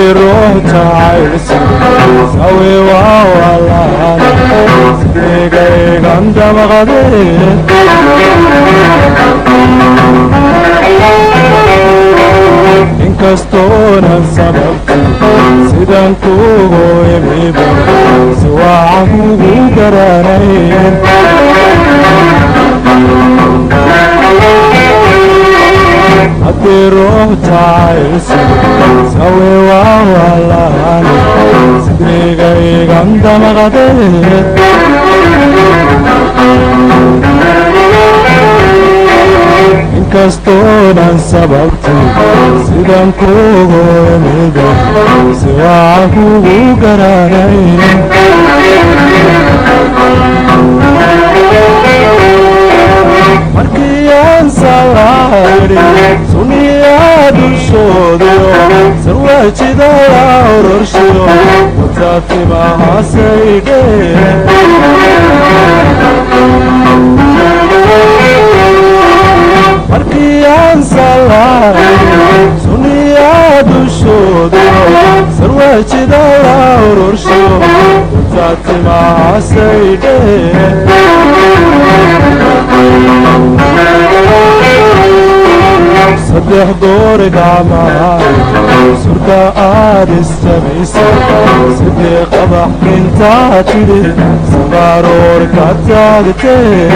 هدي روح تعيسي سوي والله سيقايق عند مغادير inkastoonan sababta sidaan kugu imiba si wacan kugu garanayn haddii ruux jacaysi sawi waa walaani sidrigaygan damaqadeed inkastoonan sababta sidaan kugu imiba si wacan kugu garanayn markii aan salaari suniyaa dulshoodiyo sarwaajida la ororshiyo wataatimahasaydhe markii aan salaari suniyaa dulshoodiyo sarwaajida la ororshiyo wataatimahasaydhe صدح دورك عماي صرت استميس صدق قبح من تعتلي صغارورك عتالتي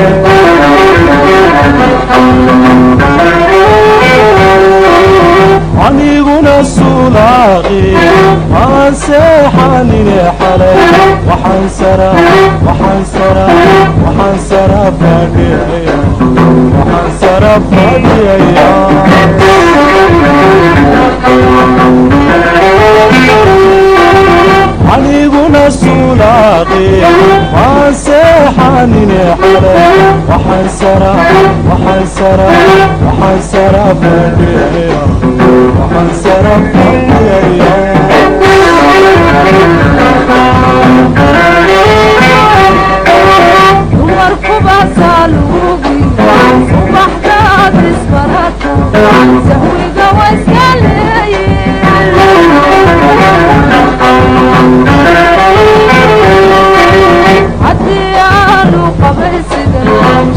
عنيقنا السلاغي ما سيحاني حلي وحنسرا وحنسرا وحنسرا فاقيا وحنسرا فاقيا عنيقنا السلاغي ما سيحاني حلي وحنسرا وحنسرا وحنسرا فاقيا وحنسرا فاقيا dumarkuba saaluugi subaxda aad isbarata sahwiga waa iska leeyiin haddii aanu qabaysidan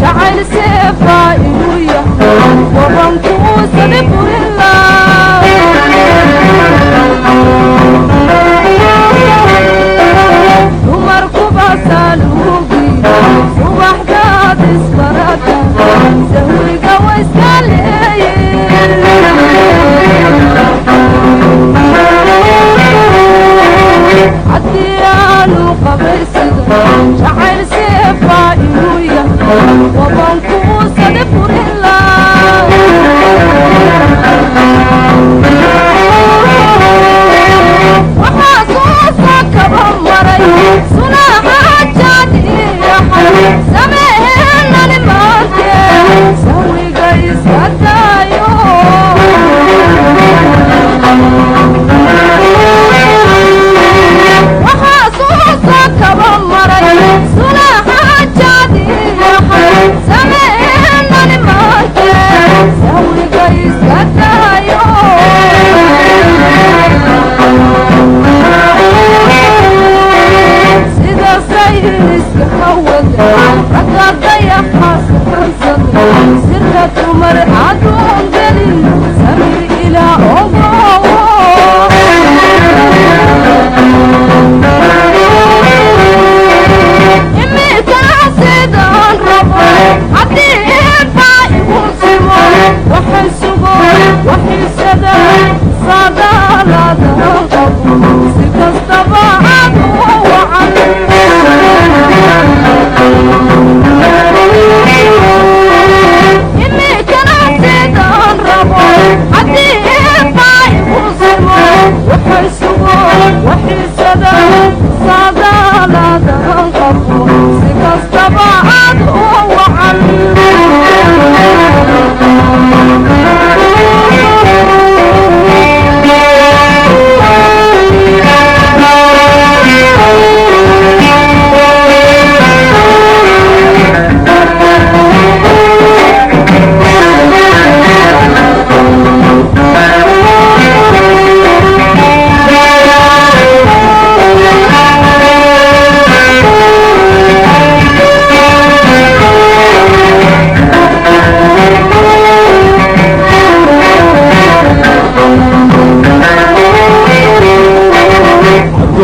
jacayl seefaa inuu yahay warankuusa dhibulilaa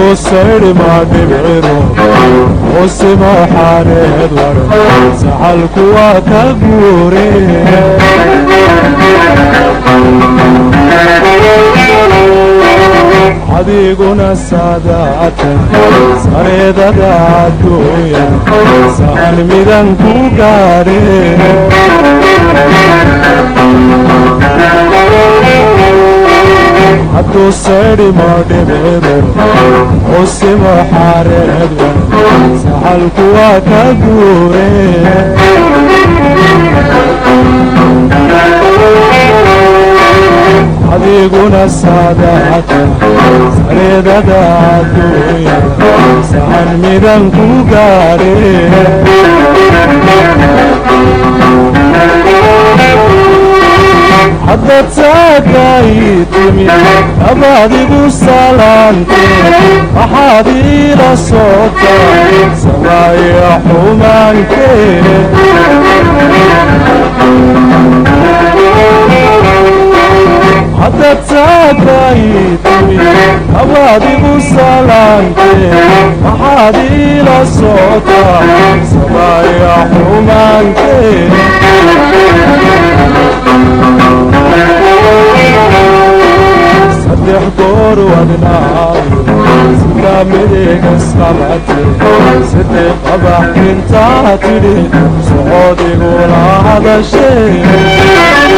hadduu saydhima dhibciro hoosimo xaaneed waran saxalku waa ka guure adiguna saadaatan sareedada adduunya sahan midan ku gaadhe hadduu saydhimo dhibciro hoosimo xaareed waran saxalku waa ka guure adiguna saadaatan sareedada adduunya sahan midan ku gaadhe haddad saakaay timi abaadigu salaantee waxaad iila sootay sabaaya xumaankee haddad saakaay timi abaadigu salaantee waxaad iila sootay sabaaya xumaankee saddex goor wadnaayo sida midigas qabate sidii qabax intaa tidhi socodigula hadashee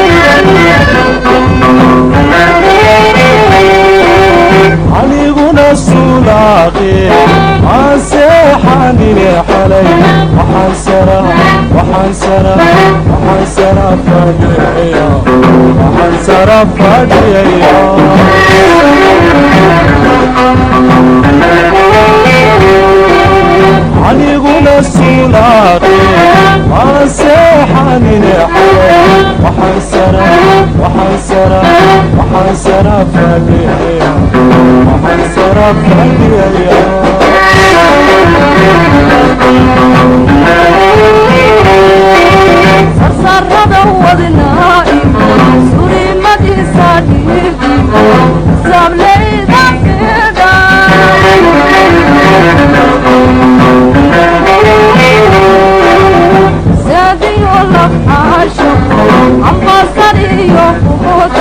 aniguna sulaaqe maan seexanine xalay waxaan sara fadhiya aniguna sulaaqe maan seexanine xalay waxaan sara fadhiya sarsarada wadnaa'iyo surimadiisa dhiigiyo sableyda fida saadiyo lafxaasho ambasariyo kumood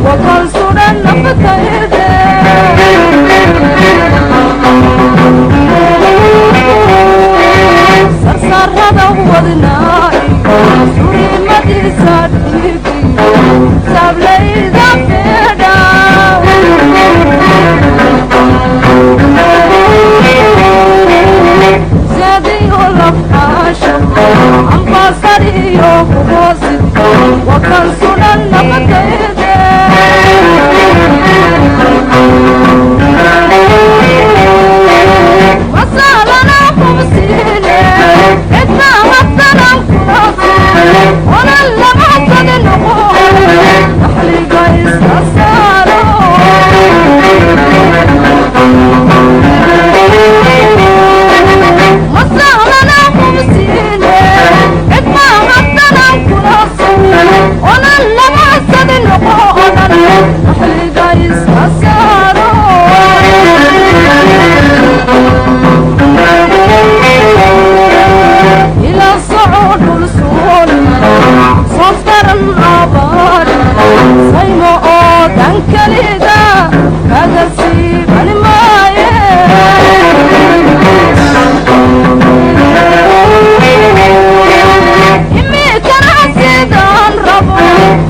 wakal sudan naftayde sarsarada wadnaa'iyo surimadiisa dhiigiyo sableyda fida saadiyo lafxaasho ambasariyo kumood wakal sudan naftayde masalana kumsiine cidna haddanan kulase olan lama sadi noqon naxliga iska saaro masalana kumsiine cidna haddanan kulase olan lama sadi noqon naxliga iska saaro إلى صعود السول صفر الأبار سيما أودان كليدا هذا سيب المايه إمي كان عسيدان ربو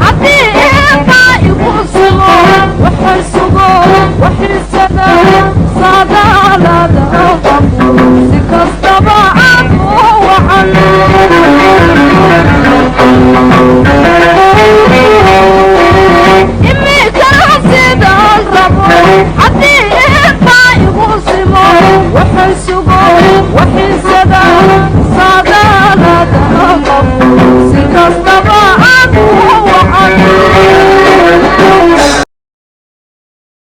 حتى إيقا يوصمو وحرسبو وحرسنا صادا على ذاقبو سكس طبعات وعن إمي كان عسيدان ربو